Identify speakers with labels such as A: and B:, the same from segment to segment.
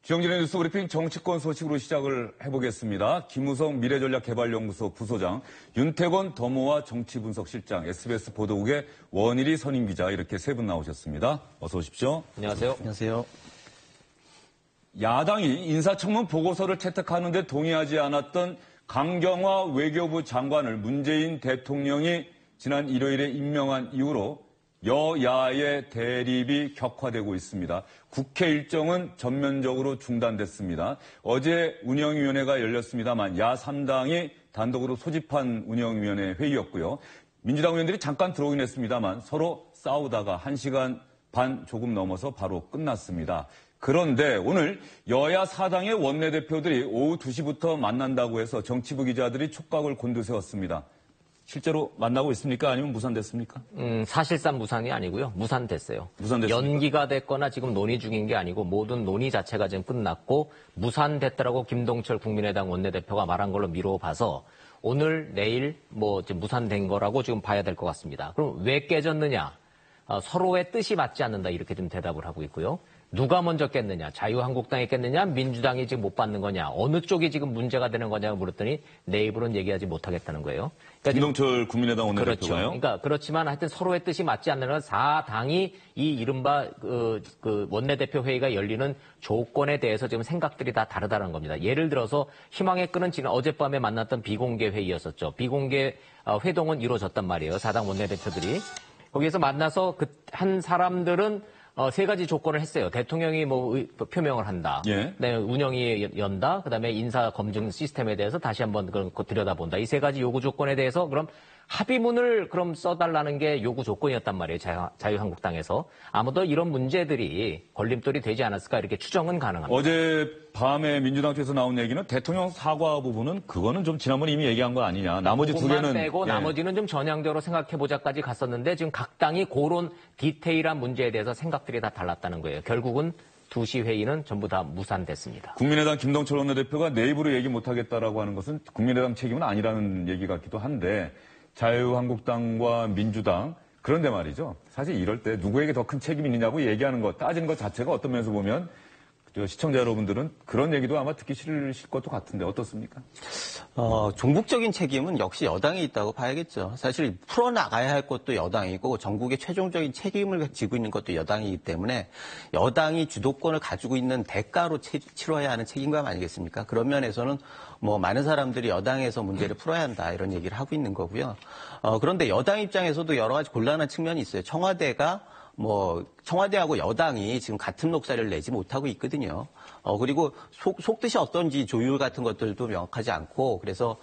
A: 주영진의 뉴스 브리핑 정치권 소식으로 시작을 해보겠습니다. 김우성 미래전략개발연구소 부소장, 윤태권 더모아 정치분석실장, SBS 보도국의 원일이 선임기자 이렇게 세 분 나오셨습니다. 어서 오십시오.
B: 안녕하세요.
C: 안녕하세요.
A: 야당이 인사청문 보고서를 채택하는 데 동의하지 않았던 강경화 외교부 장관을 문재인 대통령이 지난 일요일에 임명한 이후로 여야의 대립이 격화되고 있습니다. 국회 일정은 전면적으로 중단됐습니다. 어제 운영위원회가 열렸습니다만 야3당이 단독으로 소집한 운영위원회 회의였고요. 민주당 의원들이 잠깐 들어오긴 했습니다만 서로 싸우다가 1시간 반 조금 넘어서 바로 끝났습니다. 그런데 오늘 여야 4당의 원내대표들이 오후 2시부터 만난다고 해서 정치부 기자들이 촉각을 곤두세웠습니다. 실제로 만나고 있습니까? 아니면 무산됐습니까?
B: 사실상 무산이 아니고요. 무산됐어요.
A: 무산됐습니까?
B: 연기가 됐거나 지금 논의 중인 게 아니고 모든 논의 자체가 지금 끝났고 무산됐다라고 김동철 국민의당 원내대표가 말한 걸로 미뤄봐서 오늘 내일 지금 무산된 거라고 지금 봐야 될 것 같습니다. 그럼 왜 깨졌느냐? 서로의 뜻이 맞지 않는다 이렇게 좀 대답을 하고 있고요. 누가 먼저 깼느냐? 자유한국당이 깼느냐? 민주당이 지금 못 받는 거냐? 어느 쪽이 지금 문제가 되는 거냐고 물었더니 내 입으로는 얘기하지 못하겠다는 거예요. 그러니까
A: 김동철 국민의당 원내대표가요?
B: 그렇죠. 그러니까 그렇지만 하여튼 서로의 뜻이 맞지 않는 건 4당이 이 이른바 그 원내대표 회의가 열리는 조건에 대해서 지금 생각들이 다 다르다는 겁니다. 예를 들어서 희망의 끈은 지난 어젯밤에 만났던 비공개 회의였었죠. 비공개 회동은 이루어졌단 말이에요. 4당 원내대표들이. 거기에서 만나서 한 사람들은 세 가지 조건을 했어요. 대통령이 표명을 한다.
A: 예.
B: 그다음에 운영이 연다. 그다음에 인사 검증 시스템에 대해서 다시 한번 그런 거 들여다본다. 이 세 가지 요구 조건에 대해서 그럼 합의문을 그럼 써달라는 게 요구 조건이었단 말이에요. 자유한국당에서. 아무도 이런 문제들이 걸림돌이 되지 않았을까 이렇게 추정은 가능합니다.
A: 어제 밤에 민주당 쪽에서 나온 얘기는 대통령 사과 부분은 그거는 좀 지난번에 이미 얘기한 거 아니냐. 나머지 두 개는
B: 빼고 나머지는 좀 전향적으로 생각해보자까지 갔었는데 지금 각 당이 그런 디테일한 문제에 대해서 생각들이 다 달랐다는 거예요. 결국은 2시 회의는 전부 다 무산됐습니다.
A: 국민의당 김동철 원내대표가 내 입으로 얘기 못하겠다라고 하는 것은 국민의당 책임은 아니라는 얘기 같기도 한데 자유한국당과 민주당 그런데 말이죠. 사실 이럴 때 누구에게 더 큰 책임이 있느냐고 얘기하는 것, 따지는 것 자체가 어떤 면에서 보면 시청자 여러분들은 그런 얘기도 아마 듣기 싫으실 것도 같은데 어떻습니까?
C: 종북적인 책임은 역시 여당에 있다고 봐야겠죠. 사실 풀어나가야 할 것도 여당이고 전국의 최종적인 책임을 지고 있는 것도 여당이기 때문에 여당이 주도권을 가지고 있는 대가로 치러야 하는 책임감 아니겠습니까? 그런 면에서는 많은 사람들이 여당에서 문제를 풀어야 한다 이런 얘기를 하고 있는 거고요. 그런데 여당 입장에서도 여러 가지 곤란한 측면이 있어요. 청와대하고 여당이 지금 같은 녹사를 내지 못하고 있거든요. 그리고 속뜻이 어떤지 조율 같은 것들도 명확하지 않고 그래서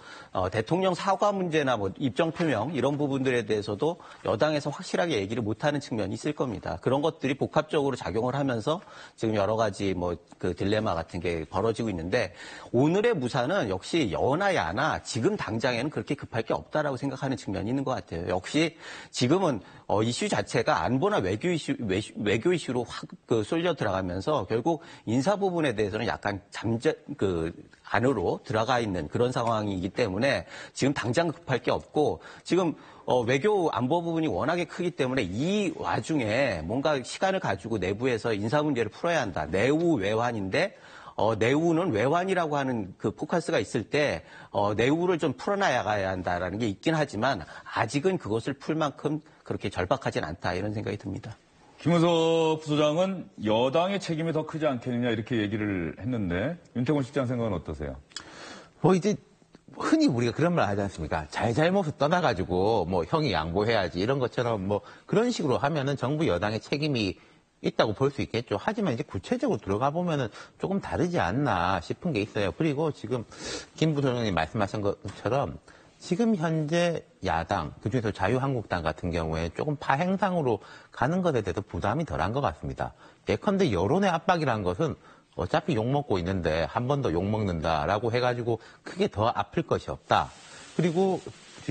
C: 대통령 사과 문제나 입정 표명 이런 부분들에 대해서도 여당에서 확실하게 얘기를 못하는 측면이 있을 겁니다. 그런 것들이 복합적으로 작용을 하면서 지금 여러 가지 그 딜레마 같은 게 벌어지고 있는데 오늘의 무산은 역시 여나 야나 지금 당장에는 그렇게 급할 게 없다라고 생각하는 측면이 있는 것 같아요. 역시 지금은 이슈 자체가 안보나 외교 이슈로 확 쏠려 들어가면서 결국 인사 부분에 대해서는 약간 안으로 들어가 있는 그런 상황이기 때문에 지금 당장 급할 게 없고 지금 외교 안보 부분이 워낙에 크기 때문에 이 와중에 뭔가 시간을 가지고 내부에서 인사 문제를 풀어야 한다. 내후 외환인데 내후는 외환이라고 하는 그 포커스가 있을 때 내후를 좀 풀어나가야 한다라는 게 있긴 하지만 아직은 그것을 풀 만큼 그렇게 절박하진 않다 이런 생각이 듭니다.
A: 김우석 부소장은 여당의 책임이 더 크지 않겠느냐 이렇게 얘기를 했는데 윤태권 실장 생각은 어떠세요?
D: 이제 흔히 우리가 그런 말 하지 않습니까? 잘못을 떠나가지고 형이 양보해야지 이런 것처럼 그런 식으로 하면은 정부 여당의 책임이 있다고 볼 수 있겠죠. 하지만 이제 구체적으로 들어가 보면은 조금 다르지 않나 싶은 게 있어요. 그리고 지금 김 부소장님 말씀하신 것처럼 지금 현재 야당, 그중에서 자유한국당 같은 경우에 조금 파행상으로 가는 것에 대해서 부담이 덜한 것 같습니다. 예컨대 여론의 압박이라는 것은 어차피 욕먹고 있는데 한 번 더 욕먹는다라고 해가지고 크게 더 아플 것이 없다. 그리고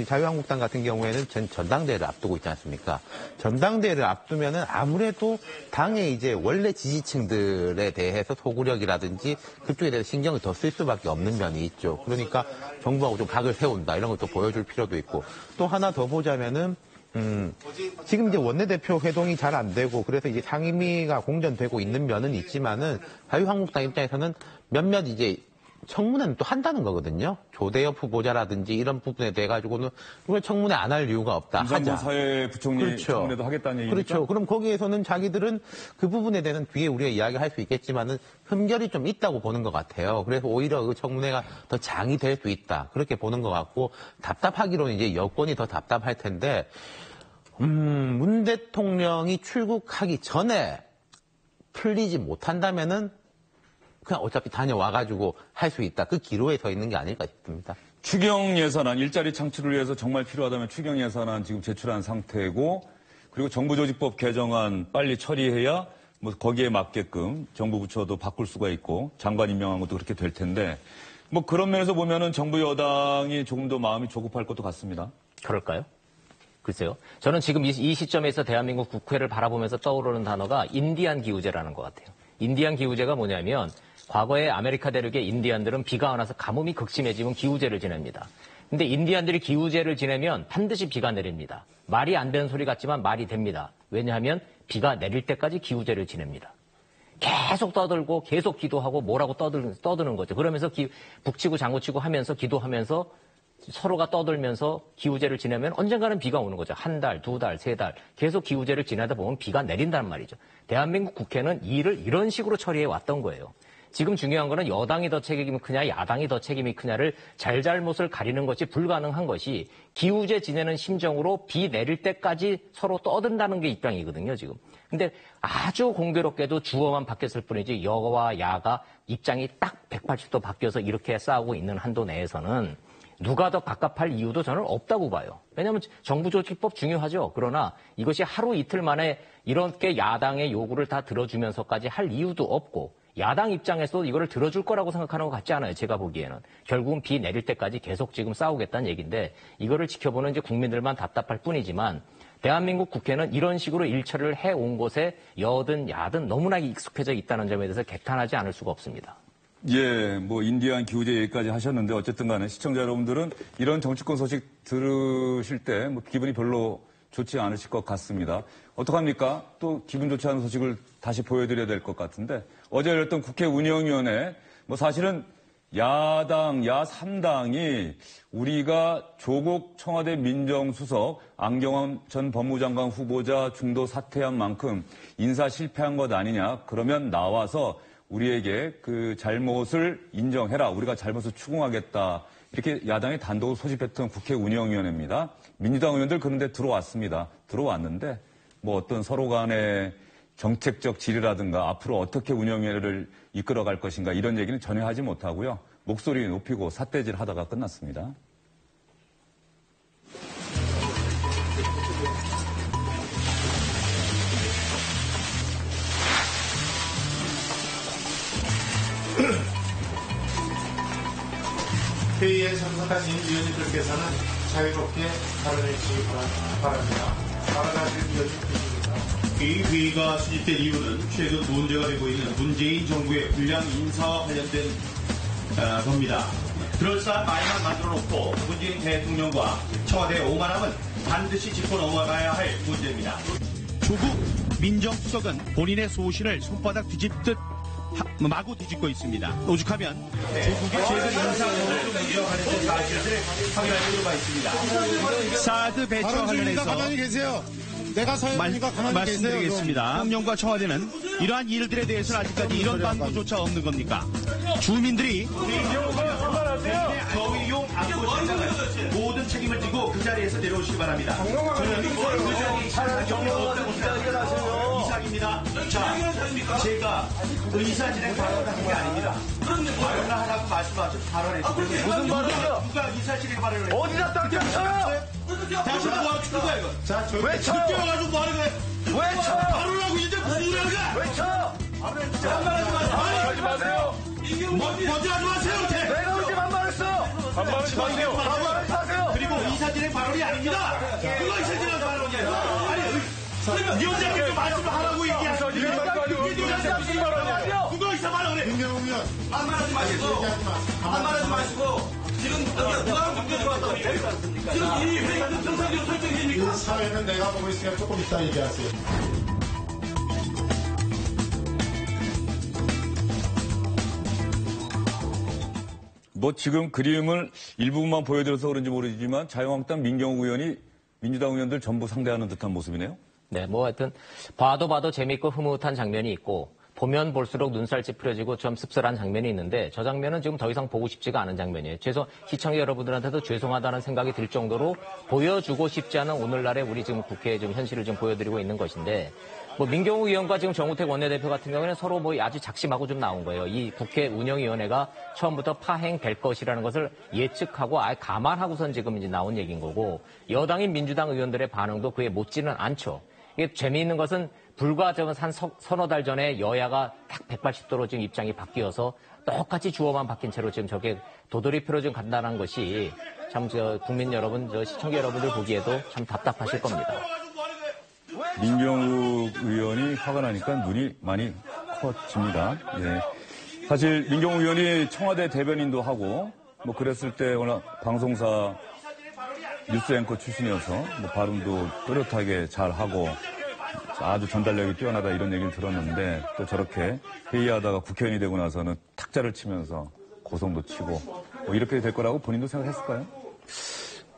D: 자유한국당 같은 경우에는 전당대회를 앞두고 있지 않습니까? 전당대회를 앞두면은 아무래도 당의 이제 원래 지지층들에 대해서 소구력이라든지 그쪽에 대해서 신경을 더 쓸 수밖에 없는 면이 있죠. 그러니까 정부하고 좀 각을 세운다 이런 것도 보여줄 필요도 있고 또 하나 더 보자면은 지금 이제 원내대표 회동이 잘 안 되고 그래서 이제 상임위가 공전되고 있는 면은 있지만은 자유한국당 입장에서는 몇몇 이제 청문회는 또 한다는 거거든요. 조대엽 후보자라든지 이런 부분에 대해 가지고는 이걸 청문회 안 할 이유가 없다.
A: 임산부
D: 하자.
A: 사회부총리
D: 그렇죠.
A: 청문회도 하겠다는 얘기니까.
D: 그렇죠. 그럼 거기에서는 자기들은 그 부분에 대해서는 뒤에 우리가 이야기할 수 있겠지만은 흠결이 좀 있다고 보는 것 같아요. 그래서 오히려 그 청문회가 더 장이 될 수 있다. 그렇게 보는 것 같고 답답하기로는 이제 여권이 더 답답할 텐데 문 대통령이 출국하기 전에 풀리지 못한다면은 그냥 어차피 다녀와가지고 할 수 있다. 그 기로에 서 있는 게 아닐까 싶습니다.
A: 추경 예산안, 일자리 창출을 위해서 정말 필요하다면 추경 예산안 지금 제출한 상태고, 그리고 정부조직법 개정안 빨리 처리해야 뭐 거기에 맞게끔 정부 부처도 바꿀 수가 있고 장관 임명한 것도 그렇게 될 텐데, 뭐 그런 면에서 보면은 정부 여당이 조금 더 마음이 조급할 것도 같습니다.
B: 그럴까요? 글쎄요. 저는 지금 이 시점에서 대한민국 국회를 바라보면서 떠오르는 단어가 인디안 기후제라는 것 같아요. 인디안 기후제가 뭐냐면 과거에 아메리카 대륙의 인디안들은 비가 안 와서 가뭄이 극심해지면 기후제를 지냅니다. 근데 인디안들이 기후제를 지내면 반드시 비가 내립니다. 말이 안 되는 소리 같지만 말이 됩니다. 왜냐하면 비가 내릴 때까지 기후제를 지냅니다. 계속 떠들고 계속 기도하고 뭐라고 떠드는 거죠. 그러면서 북치고 장구치고 하면서 기도하면서 서로가 떠들면서 기후제를 지내면 언젠가는 비가 오는 거죠. 한 달, 두 달, 세 달 계속 기후제를 지내다 보면 비가 내린다는 말이죠. 대한민국 국회는 이 일을 이런 식으로 처리해 왔던 거예요. 지금 중요한 거는 여당이 더 책임이 크냐 야당이 더 책임이 크냐를 잘잘못을 가리는 것이 불가능한 것이 기후제 지내는 심정으로 비 내릴 때까지 서로 떠든다는 게 입장이거든요, 지금. 근데 아주 공교롭게도 주어만 바뀌었을 뿐이지 여와 야가 입장이 딱 180도 바뀌어서 이렇게 싸우고 있는 한도 내에서는 누가 더 갑갑할 이유도 저는 없다고 봐요. 왜냐하면 정부조직법 중요하죠. 그러나 이것이 하루 이틀 만에 이렇게 야당의 요구를 다 들어주면서까지 할 이유도 없고 야당 입장에서도 이거를 들어줄 거라고 생각하는 것 같지 않아요. 제가 보기에는. 결국은 비 내릴 때까지 계속 지금 싸우겠다는 얘기인데 이거를 지켜보는 이제 국민들만 답답할 뿐이지만 대한민국 국회는 이런 식으로 일처리를 해온 곳에 여든 야든 너무나 익숙해져 있다는 점에 대해서 개탄하지 않을 수가 없습니다.
A: 예, 뭐 인디안 기후제 얘기까지 하셨는데 어쨌든 간에 시청자 여러분들은 이런 정치권 소식 들으실 때 뭐 기분이 별로 좋지 않으실 것 같습니다. 어떡합니까? 또 기분 좋지 않은 소식을 다시 보여드려야 될 것 같은데 어제 열렸던 국회 운영위원회 뭐 사실은 야당, 야3당이 우리가 조국 청와대 민정수석 안경원 전 법무장관 후보자 중도 사퇴한 만큼 인사 실패한 것 아니냐. 그러면 나와서 우리에게 그 잘못을 인정해라. 우리가 잘못을 추궁하겠다. 이렇게 야당이 단독으로 소집했던 국회 운영위원회입니다. 민주당 의원들 그런데 들어왔습니다. 들어왔는데 뭐 어떤 서로 간의 정책적 질의라든가 앞으로 어떻게 운영위원회를 이끌어갈 것인가 이런 얘기는 전혀 하지 못하고요. 목소리 높이고 삿대질 하다가 끝났습니다.
E: 회의에 참석하신 위원님들께서는 자유롭게 발언해 주시기 바랍니다. 발언하실 위원님 계십니까?
F: 이 회의가 수집된 이유는 최근 문제가 되고 있는 문재인 정부의 불량 인사와 관련된 겁니다. 그럴싸한 말만 만들어 놓고 문재인 대통령과 청와대의 오만함은 반드시 짚고 넘어가야 할 문제입니다. 조국 민정수석은 본인의 소신을 손바닥 뒤집듯 마구 뒤집고 있습니다. 오죽하면 조국의 최근 인사를 관련된 사실을 확인할 필요가 있습니다. 사드 배치와 관련해서
E: 가만히 계세요. 내가 사회니까 가만히
F: 말씀드리겠습니다.
E: 계세요.
F: 대통령과 청와대는 이러한 일들에 대해서는 아직까지 이런 방구조차 없는 겁니까? 주민들이 더위용 안보 진작을 모든 책임을 지고 그 자리에서 내려오시기 바랍니다. 저는 그 자리에 이상하게 없다고 생각합니다. 이상입니다. 자, 제가 의사 진행 발언하는 게 아닙니다. 발언을 하라고 말씀하셔서 발언했습니다. 무슨 발언이요? 누가 의사 진행 발언을 했어요?
G: 어디다 딱 쳐요?
F: 다시 뭐하고 죽는 거야, 이거?
E: 자,
G: 왜 쳐요?
F: 늦게 와가지고 뭐 하는 거야?
G: 왜 쳐요?
F: 발언하고 이제 무슨 소리 하는 거야?
G: 왜 쳐요? 반말하지 마세요.
F: 먼저 하지 마세요, 이렇게.
G: 내가 언제 반말했어? 반말하지 마세요. 반말하지 마세요.
F: 그리고 의사진행 발언이 아닙니다. 그거 의사진행 발언이에요. 아니, 위원장님 좀 말씀을 하라고 얘기하세요.
G: 무슨 발언이야?
F: 누가 의사 발언해?
E: 김경호 의원.
F: 반말하지 마시고. 반말하지 마시고.
E: 이 사회는 내가 보고 있으니까 조금 이따 얘기하세요.
A: 뭐 지금 그림을 일부분만 보여드려서 그런지 모르지만 자유한국당 민경욱 의원이 민주당 의원들 전부 상대하는 듯한 모습이네요.
B: 네, 뭐 하여튼 봐도 재미있고 흐뭇한 장면이 있고 보면 볼수록 눈살 찌푸려지고 좀 씁쓸한 장면이 있는데 저 장면은 지금 더 이상 보고 싶지가 않은 장면이에요. 시청자 여러분들한테도 죄송하다는 생각이 들 정도로 보여주고 싶지 않은 오늘날의 우리 지금 국회의 좀 현실을 좀 보여드리고 있는 것인데 뭐 민경욱 의원과 지금 정우택 원내대표 같은 경우에는 서로 뭐 아주 작심하고 좀 나온 거예요. 이 국회 운영위원회가 처음부터 파행될 것이라는 것을 예측하고 아예 감안하고선 지금 이제 나온 얘기인 거고 여당인 민주당 의원들의 반응도 그에 못지는 않죠. 이게 재미있는 것은 불과 한 서너 달 전에 여야가 딱 180도로 지금 입장이 바뀌어서 똑같이 주어만 바뀐 채로 지금 저게 도돌이표로 좀 간다는 것이 참 국민 여러분, 시청자 여러분들 보기에도 참 답답하실 겁니다.
A: 민경욱 의원이 화가 나니까 눈이 많이 커집니다. 예. 사실 민경욱 의원이 청와대 대변인도 하고 뭐 그랬을 때 워낙 방송사 뉴스 앵커 출신이어서 뭐 발음도 또렷하게 잘 하고 아주 전달력이 뛰어나다 이런 얘기를 들었는데 또 저렇게 회의하다가 국회의원이 되고 나서는 탁자를 치면서 고성도 치고 뭐 이렇게 될 거라고 본인도 생각했을까요?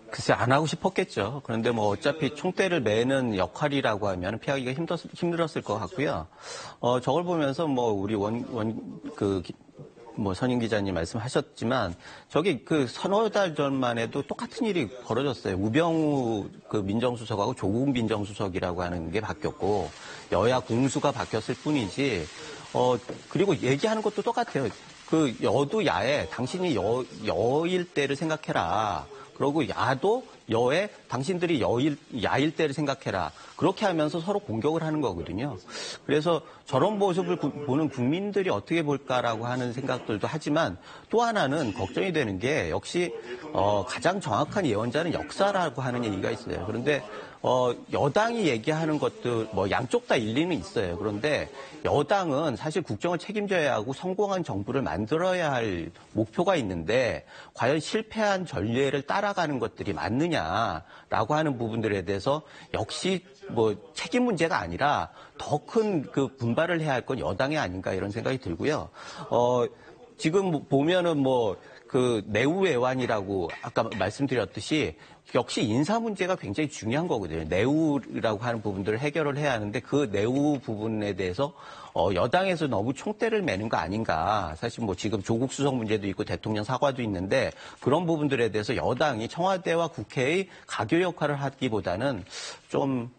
C: 글쎄 안 하고 싶었겠죠. 그런데 뭐 어차피 총대를 매는 역할이라고 하면 피하기가 힘들었을 것 같고요. 저걸 보면서 뭐 우리 선임 기자님 말씀하셨지만 저기 서너 달 전만 해도 똑같은 일이 벌어졌어요. 우병우 민정수석하고 조국 민정수석이라고 하는 게 바뀌었고 여야 공수가 바뀌었을 뿐이지. 그리고 얘기하는 것도 똑같아요. 여도 야에 당신이 여일 때를 생각해라. 그리고 야도 여에 당신들이 야일 때를 생각해라. 그렇게 하면서 서로 공격을 하는 거거든요. 그래서 저런 모습을 보는 국민들이 어떻게 볼까라고 하는 생각들도 하지만 또 하나는 걱정이 되는 게 역시 가장 정확한 예언자는 역사라고 하는 얘기가 있어요. 그런데 여당이 얘기하는 것도 뭐 양쪽 다 일리는 있어요. 그런데 여당은 사실 국정을 책임져야 하고 성공한 정부를 만들어야 할 목표가 있는데 과연 실패한 전례를 따라가는 것들이 맞느냐라고 하는 부분들에 대해서 역시 뭐 책임 문제가 아니라 더 큰 분발을 해야 할 건 여당이 아닌가 이런 생각이 들고요. 지금 보면은 내후 외환이라고 아까 말씀드렸듯이 역시 인사 문제가 굉장히 중요한 거거든요. 내후라고 하는 부분들을 해결을 해야 하는데 그 내후 부분에 대해서 여당에서 너무 총대를 매는 거 아닌가. 사실 뭐 지금 조국 수석 문제도 있고 대통령 사과도 있는데 그런 부분들에 대해서 여당이 청와대와 국회의 가교 역할을 하기보다는 좀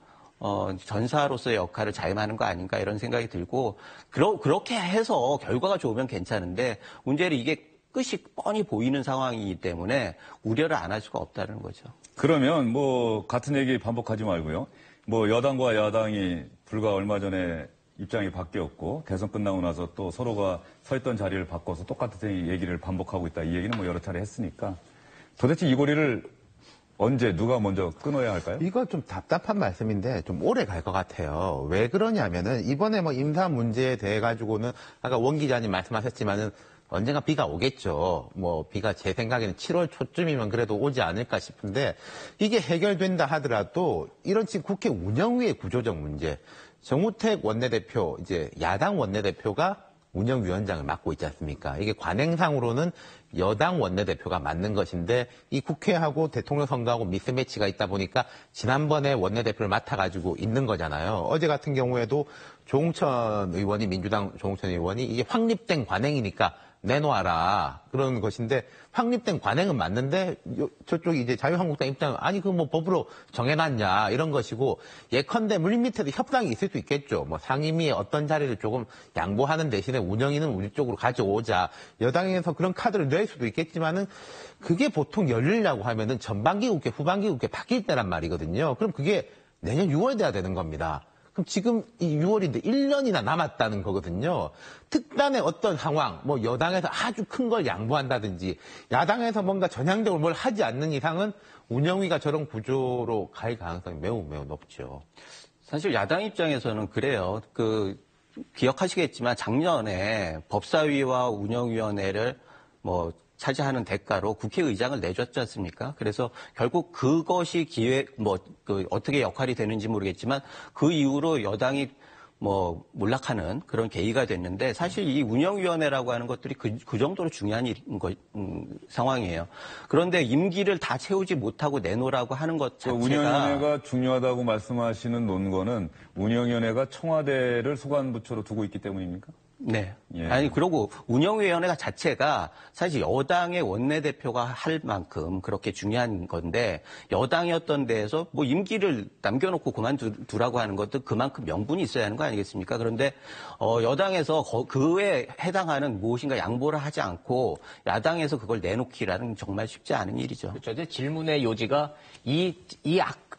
C: 전사로서의 역할을 자임하는 거 아닌가 이런 생각이 들고 그렇게 해서 결과가 좋으면 괜찮은데 문제는 이게 끝이 뻔히 보이는 상황이기 때문에 우려를 안 할 수가 없다는 거죠.
A: 그러면 뭐 같은 얘기 반복하지 말고요. 뭐 여당과 야당이 불과 얼마 전에 입장이 바뀌었고 대선 끝나고 나서 또 서로가 서 있던 자리를 바꿔서 똑같은 얘기를 반복하고 있다. 이 얘기는 뭐 여러 차례 했으니까 도대체 이 고리를 언제 누가 먼저 끊어야 할까요?
D: 이거 좀 답답한 말씀인데 좀 오래 갈 것 같아요. 왜 그러냐면은 이번에 뭐 임사 문제에 대해 가지고는 아까 원 기자님 말씀하셨지만은 언젠가 비가 오겠죠. 뭐 비가 제 생각에는 7월 초쯤이면 그래도 오지 않을까 싶은데 이게 해결된다 하더라도 이런 지금 국회 운영위의 구조적 문제, 정우택 원내대표 이제 야당 원내대표가 운영위원장을 맡고 있지 않습니까? 이게 관행상으로는 여당 원내대표가 맡는 것인데 이 국회하고 대통령 선거하고 미스매치가 있다 보니까 지난번에 원내대표를 맡아가지고 있는 거잖아요. 어제 같은 경우에도 조홍천 의원이 민주당 조홍천 의원이 이게 확립된 관행이니까 내놓아라 그런 것인데 확립된 관행은 맞는데 저쪽이 이제 자유한국당 입장은 아니 그 뭐 법으로 정해놨냐 이런 것이고 예컨대 물밑에도 협상이 있을 수 있겠죠. 뭐 상임위의 어떤 자리를 조금 양보하는 대신에 운영위는 우리 쪽으로 가져오자 여당에서 그런 카드를 낼 수도 있겠지만은 그게 보통 열리려고 하면은 전반기 국회 후반기 국회 바뀔 때란 말이거든요. 그럼 그게 내년 6월 돼야 되는 겁니다. 그럼 지금 이 6월인데 1년이나 남았다는 거거든요. 특단의 어떤 상황, 뭐 여당에서 아주 큰 걸 양보한다든지 야당에서 뭔가 전향적으로 뭘 하지 않는 이상은 운영위가 저런 구조로 갈 가능성이 매우 높죠.
C: 사실 야당 입장에서는 그래요. 기억하시겠지만 작년에 법사위와 운영위원회를 차지하는 대가로 국회의장을 내줬지 않습니까? 그래서 결국 그것이 어떻게 역할이 되는지 모르겠지만 그 이후로 여당이 몰락하는 그런 계기가 됐는데 사실 이 운영위원회라고 하는 것들이 그 정도로 중요한 상황이에요. 그런데 임기를 다 채우지 못하고 내놓으라고 하는 것 자체가
A: 운영위원회가 중요하다고 말씀하시는 논거는 운영위원회가 청와대를 소관부처로 두고 있기 때문입니까?
C: 네.
A: 예.
C: 아니, 그리고 운영위원회가 자체가 사실 여당의 원내대표가 할 만큼 그렇게 중요한 건데 여당이었던 데에서 임기를 남겨놓고 그만두라고 하는 것도 그만큼 명분이 있어야 하는 거 아니겠습니까? 그런데 여당에서 그에 해당하는 무엇인가 양보를 하지 않고 야당에서 그걸 내놓기라는 정말 쉽지 않은 일이죠.
B: 그렇죠. 이제 질문의 요지가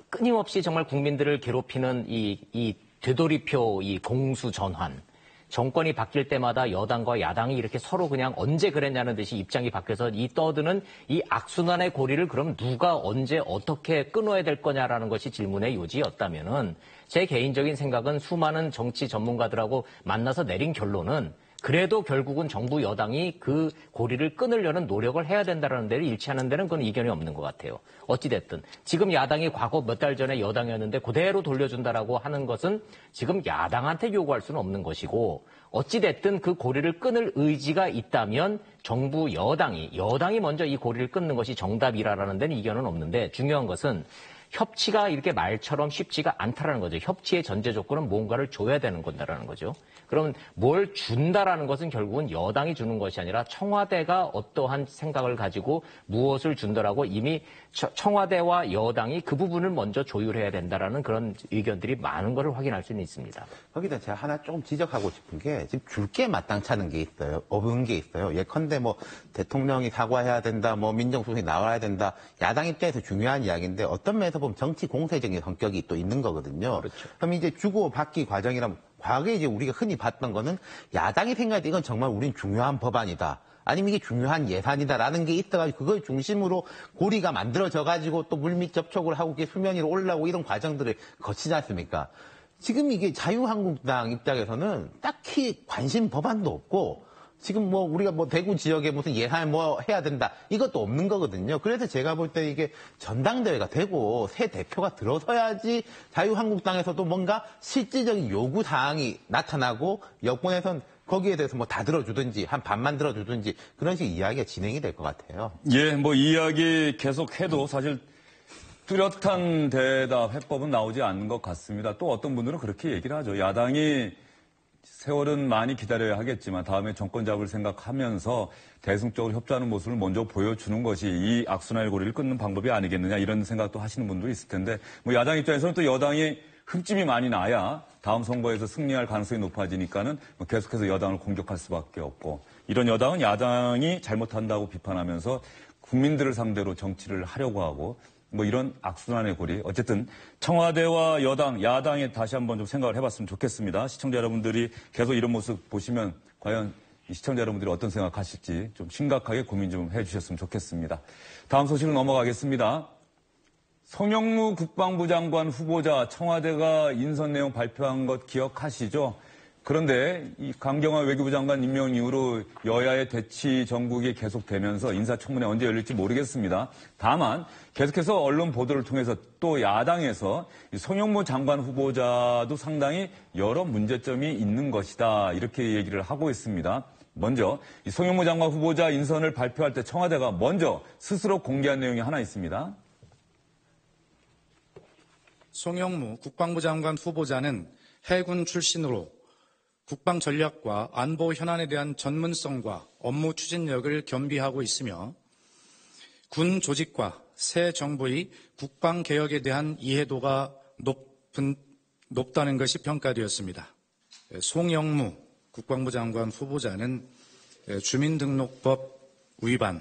B: 끊임없이 정말 국민들을 괴롭히는 이 되돌이표 이 공수 전환. 정권이 바뀔 때마다 여당과 야당이 이렇게 서로 그냥 언제 그랬냐는 듯이 입장이 바뀌어서 이 떠드는 이 악순환의 고리를 그럼 누가 언제 어떻게 끊어야 될 거냐라는 것이 질문의 요지였다면은 제 개인적인 생각은 수많은 정치 전문가들하고 만나서 내린 결론은 그래도 결국은 정부 여당이 그 고리를 끊으려는 노력을 해야 된다는 데를 일치하는 데는 그건 이견이 없는 것 같아요. 어찌됐든 지금 야당이 과거 몇 달 전에 여당이었는데 그대로 돌려준다라고 하는 것은 지금 야당한테 요구할 수는 없는 것이고 어찌됐든 그 고리를 끊을 의지가 있다면 정부 여당이 먼저 이 고리를 끊는 것이 정답이라는 데는 이견은 없는데 중요한 것은 협치가 이렇게 말처럼 쉽지가 않다라는 거죠. 협치의 전제 조건은 뭔가를 줘야 되는 건다라는 거죠. 그럼 뭘 준다라는 것은 결국은 여당이 주는 것이 아니라 청와대가 어떠한 생각을 가지고 무엇을 준다라고 이미 청와대와 여당이 그 부분을 먼저 조율해야 된다라는 그런 의견들이 많은 것을 확인할 수는 있습니다.
D: 거기다 제가 하나 조금 지적하고 싶은 게 지금 줄 게 마땅찮은 게 있어요. 없는 게 있어요. 예컨대 대통령이 사과해야 된다, 민정수석이 나와야 된다. 야당 입장에서 중요한 이야기인데 어떤 면에서 보면 정치 공세적인 성격이 또 있는 거거든요.
B: 그렇죠.
D: 그럼 이제 주고받기 과정이라면 과거에 이제 우리가 흔히 봤던 거는 야당이 생각할 때 이건 정말 우린 중요한 법안이다. 아니면 이게 중요한 예산이다라는 게 있어가지고 그걸 중심으로 고리가 만들어져가지고 또 물밑 접촉을 하고 수면 위로 올라오고 이런 과정들을 거치지 않습니까? 지금 이게 자유한국당 입장에서는 딱히 관심 법안도 없고 지금 우리가 대구 지역에 무슨 예산 해야 된다 이것도 없는 거거든요. 그래서 제가 볼 때 이게 전당대회가 되고 새 대표가 들어서야지 자유한국당에서도 뭔가 실질적인 요구 사항이 나타나고 여권에선 거기에 대해서 다 들어주든지 한 반만 들어주든지 그런 식 이야기가 진행이 될 것 같아요.
A: 예, 이야기 계속해도 사실 뚜렷한 대답 해법은 나오지 않는 것 같습니다. 또 어떤 분들은 그렇게 얘기를 하죠. 야당이 세월은 많이 기다려야 하겠지만 다음에 정권 잡을 생각하면서 대승적으로 협조하는 모습을 먼저 보여주는 것이 이 악순환의 고리를 끊는 방법이 아니겠느냐 이런 생각도 하시는 분도 있을 텐데 야당 입장에서는 또 여당이 흠집이 많이 나야 다음 선거에서 승리할 가능성이 높아지니까는 계속해서 여당을 공격할 수밖에 없고 이런 여당은 야당이 잘못한다고 비판하면서 국민들을 상대로 정치를 하려고 하고 이런 악순환의 고리. 어쨌든 청와대와 여당, 야당에 다시 한번 좀 생각을 해봤으면 좋겠습니다. 시청자 여러분들이 계속 이런 모습 보시면 과연 이 시청자 여러분들이 어떤 생각하실지 좀 심각하게 고민 좀 해주셨으면 좋겠습니다. 다음 소식으로 넘어가겠습니다. 송영무 국방부 장관 후보자 청와대가 인선 내용 발표한 것 기억하시죠? 그런데 이 강경화 외교부 장관 임명 이후로 여야의 대치 전국이 계속되면서 인사청문회 언제 열릴지 모르겠습니다. 다만 계속해서 언론 보도를 통해서 또 야당에서 이 송영무 장관 후보자도 상당히 여러 문제점이 있는 것이다 이렇게 얘기를 하고 있습니다. 먼저 이 송영무 장관 후보자 인선을 발표할 때 청와대가 먼저 스스로 공개한 내용이 하나 있습니다.
H: 송영무 국방부 장관 후보자는 해군 출신으로 국방 전략과 안보 현안에 대한 전문성과 업무 추진력을 겸비하고 있으며 군 조직과 새 정부의 국방 개혁에 대한 이해도가 높다는 것이 평가되었습니다. 송영무 국방부 장관 후보자는 주민등록법 위반이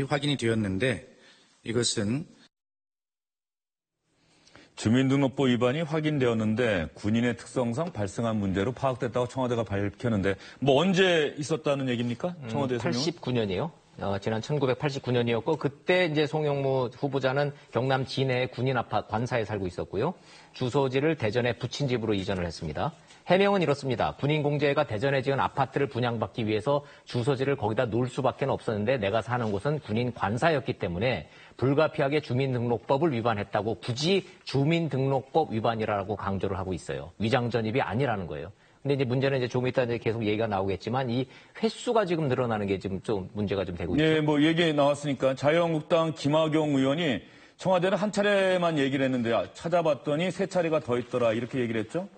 H: 확인이 되었는데 이것은
A: 주민등록법 위반이 확인되었는데 군인의 특성상 발생한 문제로 파악됐다고 청와대가 밝혔는데 언제 있었다는 얘기입니까? 청와대 설명?
B: 89년이요. 지난 1989년이었고 그때 이제 송영무 후보자는 경남 진해의 군인 아파트 관사에 살고 있었고요. 주소지를 대전의 부친 집으로 이전을 했습니다. 해명은 이렇습니다. 군인공제가 대전에 지은 아파트를 분양받기 위해서 주소지를 거기다 놓을 수밖에 없었는데 내가 사는 곳은 군인 관사였기 때문에 불가피하게 주민등록법을 위반했다고 굳이 주민등록법 위반이라고 강조를 하고 있어요. 위장전입이 아니라는 거예요. 근데 이제 문제는 이제 조금 이따 이제 계속 얘기가 나오겠지만 이 횟수가 지금 늘어나는 게 지금 좀 문제가 좀 되고 있죠.
A: 예, 뭐 얘기 나왔으니까 자유한국당 김학용 의원이 청와대는 한 차례만 얘기를 했는데 찾아봤더니 세 차례가 더 있더라 이렇게 얘기를 했죠.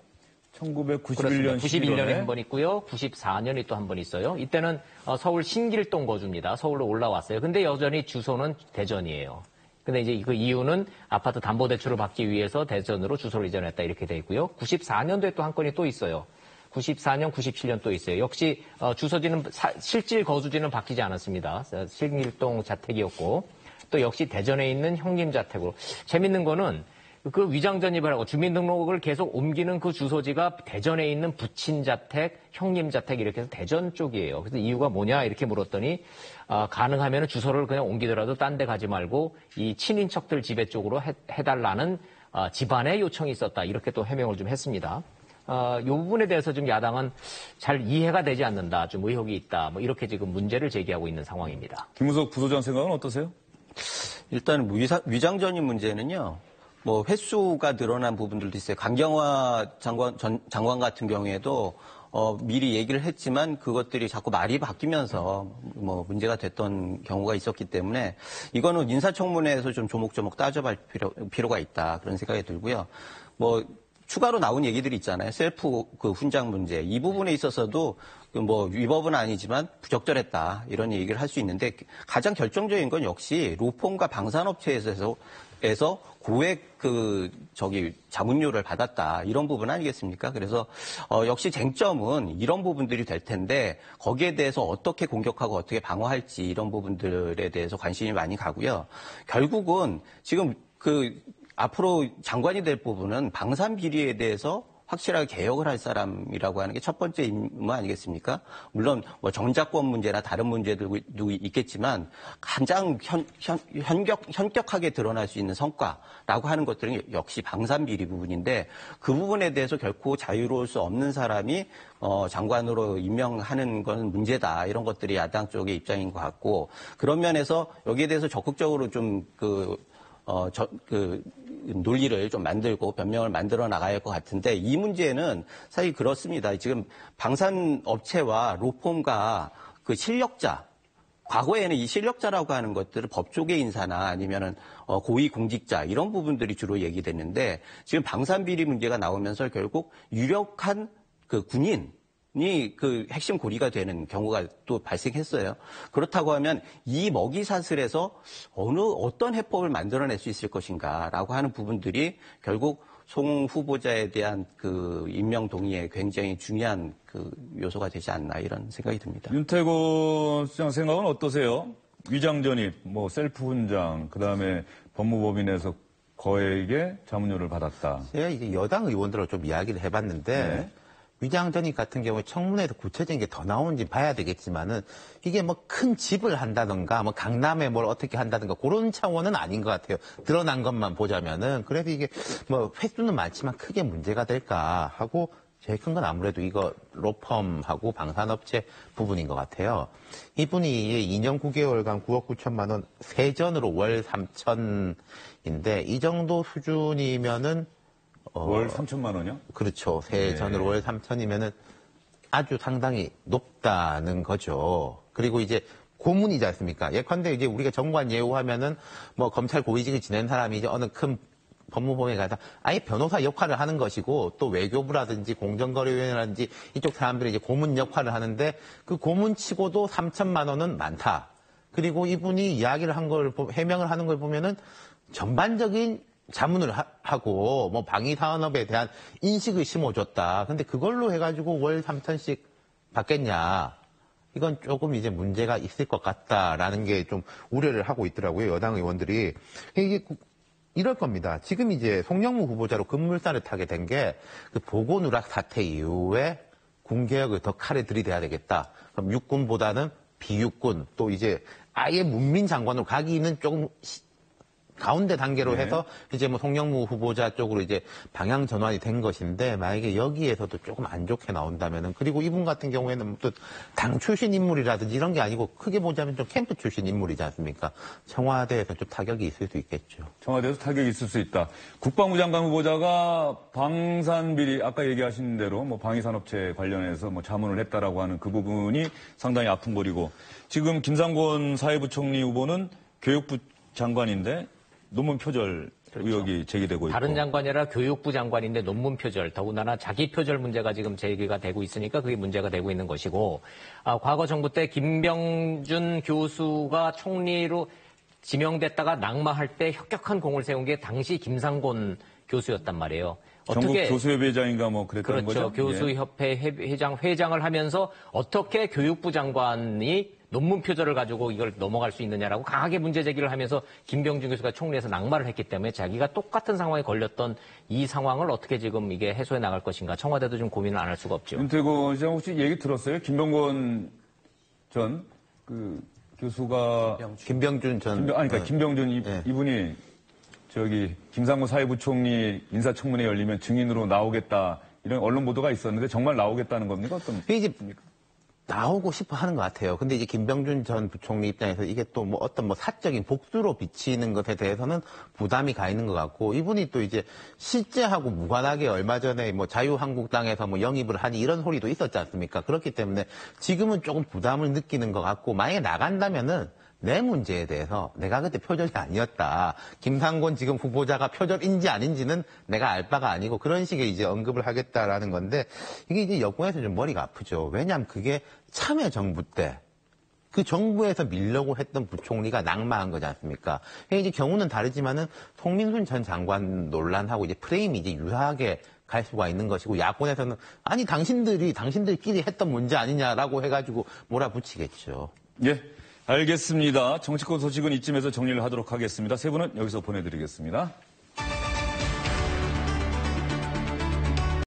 A: 1991년
B: 91년에 한 번 있고요. 94년에 또 한 번 있어요. 이때는 서울 신길동 거주입니다. 서울로 올라왔어요. 근데 여전히 주소는 대전이에요. 근데 이제 그 이유는 아파트 담보대출을 받기 위해서 대전으로 주소를 이전했다 이렇게 돼 있고요. 94년도에 또 한 건이 또 있어요. 94년, 97년 또 있어요. 역시 주소지는 실질 거주지는 바뀌지 않았습니다. 신길동 자택이었고 또 역시 대전에 있는 형님 자택으로. 재밌는 거는 그 위장전입을 하고 주민등록을 계속 옮기는 그 주소지가 대전에 있는 부친 자택, 형님 자택 이렇게 해서 대전 쪽이에요. 그래서 이유가 뭐냐 이렇게 물었더니 가능하면 주소를 그냥 옮기더라도 딴 데 가지 말고 이 친인척들 집에 쪽으로 해달라는 집안의 요청이 있었다. 이렇게 또 해명을 좀 했습니다. 이 부분에 대해서 좀 야당은 잘 이해가 되지 않는다. 좀 의혹이 있다. 뭐 이렇게 지금 문제를 제기하고 있는 상황입니다.
A: 김우석 부소장 생각은 어떠세요?
C: 일단 위장전입 문제는요. 뭐 횟수가 늘어난 부분들도 있어요. 강경화 장관 같은 경우에도 미리 얘기를 했지만 그것들이 자꾸 말이 바뀌면서 뭐 문제가 됐던 경우가 있었기 때문에 이거는 인사청문회에서 좀 조목조목 따져볼 필요가 있다 그런 생각이 들고요. 뭐 추가로 나온 얘기들이 있잖아요. 셀프 그 훈장 문제 이 부분에 있어서도 뭐 위법은 아니지만 부적절했다 이런 얘기를 할 수 있는데 가장 결정적인 건 역시 로펌과 방산업체에서 고액 자문료를 받았다 이런 부분 아니겠습니까? 그래서 역시 쟁점은 이런 부분들이 될 텐데 거기에 대해서 어떻게 공격하고 어떻게 방어할지 이런 부분들에 대해서 관심이 많이 가고요. 결국은 지금 앞으로 장관이 될 부분은 방산 비리에 대해서 확실하게 개혁을 할 사람이라고 하는 게 첫 번째 임무 아니겠습니까? 물론 뭐 정자권 문제나 다른 문제들도 있겠지만 가장 현격하게 드러날 수 있는 성과라고 하는 것들은 역시 방산 비리 부분인데 그 부분에 대해서 결코 자유로울 수 없는 사람이 장관으로 임명하는 건 문제다. 이런 것들이 야당 쪽의 입장인 것 같고 그런 면에서 여기에 대해서 적극적으로 좀 논리를 좀 만들고 변명을 만들어 나가야 할 것 같은데 이 문제는 사실 그렇습니다. 지금 방산업체와 로펌과 그 실력자, 과거에는 이 실력자라고 하는 것들을 법조계 인사나 아니면은 고위공직자 이런 부분들이 주로 얘기됐는데 지금 방산비리 문제가 나오면서 결국 유력한 그 군인이 그 핵심 고리가 되는 경우가 또 발생했어요. 그렇다고 하면 이 먹이 사슬에서 어떤 해법을 만들어낼 수 있을 것인가라고 하는 부분들이 결국 송 후보자에 대한 그 임명 동의에 굉장히 중요한 그 요소가 되지 않나 이런 생각이 듭니다.
A: 윤태곤 시장 생각은 어떠세요? 위장전입, 뭐 셀프 훈장, 그다음에 법무법인에서 거액의 자문료를 받았다.
D: 제가 이제 여당 의원들하고 좀 이야기를 해봤는데. 네. 위장전입 같은 경우에 청문회에서 구체적인 게 더 나오는지 봐야 되겠지만은 이게 뭐 큰 집을 한다든가 뭐 강남에 뭘 어떻게 한다든가 그런 차원은 아닌 것 같아요. 드러난 것만 보자면은 그래도 이게 뭐 횟수는 많지만 크게 문제가 될까 하고 제일 큰 건 아무래도 이거 로펌하고 방산업체 부분인 것 같아요. 이분이 2년 9개월간 9억 9천만 원 세전으로 월 3천인데 이 정도 수준이면은
A: 월 3천만 원이요?
D: 그렇죠. 세전으로 월 3천이면은 아주 상당히 높다는 거죠. 그리고 이제 고문이지 않습니까? 예컨대 이제 우리가 정관 예우하면은 뭐 검찰 고위직을 지낸 사람이 이제 어느 큰 법무법인에 가서 아예 변호사 역할을 하는 것이고 또 외교부라든지 공정거래위원회라든지 이쪽 사람들이 이제 고문 역할을 하는데 그 고문치고도 3천만 원은 많다. 그리고 이분이 이야기를 한 걸 해명을 하는 걸 보면은 전반적인 자문을 하고 뭐 방위산업에 대한 인식을 심어줬다. 근데 그걸로 해가지고 월 3천씩 받겠냐. 이건 조금 이제 문제가 있을 것 같다라는 게 좀 우려를 하고 있더라고요. 여당 의원들이. 이게 이럴 겁니다. 지금 이제 송영무 후보자로 급물살을 타게 된 게 그 보고 누락 사태 이후에 군개혁을 더 칼에 들이대야 되겠다. 그럼 육군보다는 비육군 또 이제 아예 문민 장관으로 가기는 조금 가운데 단계로
A: 네.
D: 해서 이제 뭐 송영무 후보자 쪽으로 이제 방향 전환이 된 것인데 만약에 여기에서도 조금 안 좋게 나온다면은 그리고 이분 같은 경우에는 또 당 출신 인물이라든지 이런 게 아니고 크게 보자면 좀 캠프 출신 인물이지 않습니까? 청와대에서 좀 타격이 있을 수 있겠죠.
A: 청와대에서 타격이 있을 수 있다. 국방부 장관 후보자가 방산비리 아까 얘기하신 대로 뭐 방위산업체 관련해서 뭐 자문을 했다라고 하는 그 부분이 상당히 아픈 거리고 지금 김상곤 사회부총리 후보는 교육부 장관인데 논문 표절 의혹이 제기되고 있고.
B: 다른 장관이 아니라 교육부 장관인데 논문 표절, 더군다나 자기 표절 문제가 지금 제기가 되고 있으니까 그게 문제가 되고 있는 것이고, 과거 정부 때 김병준 교수가 총리로 지명됐다가 낙마할 때 혁혁한 공을 세운 게 당시 김상곤 교수였단 말이에요.
A: 전국 교수협회장인가 뭐 그랬던
B: 그렇죠.
A: 거죠?
B: 교수협회 회장을 하면서 어떻게 교육부 장관이 논문 표절을 가지고 이걸 넘어갈 수 있느냐라고 강하게 문제 제기를 하면서 김병준 교수가 총리에서 낙마를 했기 때문에 자기가 똑같은 상황에 걸렸던 이 상황을 어떻게 지금 이게 해소해 나갈 것인가 청와대도 좀 고민을 안 할 수가 없죠.
A: 윤태곤 시장 혹시 얘기 들었어요? 김병곤 전 그 교수가
D: 김병준 전
A: 그러니까 김병준 이분이 저기 김상곤 사회부총리 인사청문회 열리면 증인으로 나오겠다 이런 언론 보도가 있었는데 정말 나오겠다는 겁니까? 어떤
D: 이제 나오고 싶어 하는 것 같아요. 근데 이제 김병준 전 부총리 입장에서 이게 또 뭐 어떤 뭐 사적인 복수로 비치는 것에 대해서는 부담이 가 있는 것 같고 이분이 또 이제 실제하고 무관하게 얼마 전에 뭐 자유한국당에서 뭐 영입을 하니 이런 소리도 있었지 않습니까? 그렇기 때문에 지금은 조금 부담을 느끼는 것 같고 만약에 나간다면은 내 문제에 대해서 내가 그때 표절이 아니었다. 김상곤 지금 후보자가 표절인지 아닌지는 내가 알 바가 아니고 그런 식의 이제 언급을 하겠다라는 건데 이게 이제 여권에서 좀 머리가 아프죠. 왜냐하면 그게 참여정부 때 그 정부에서 밀려고 했던 부총리가 낙마한 거지 않습니까? 이제 경우는 다르지만은 송민순 전 장관 논란하고 이제 프레임이 이제 유사하게 갈 수가 있는 것이고 야권에서는 아니 당신들끼리 했던 문제 아니냐라고 해가지고 몰아붙이겠죠.
A: 예. 알겠습니다. 정치권 소식은 이쯤에서 정리를 하도록 하겠습니다. 세 분은 여기서 보내드리겠습니다.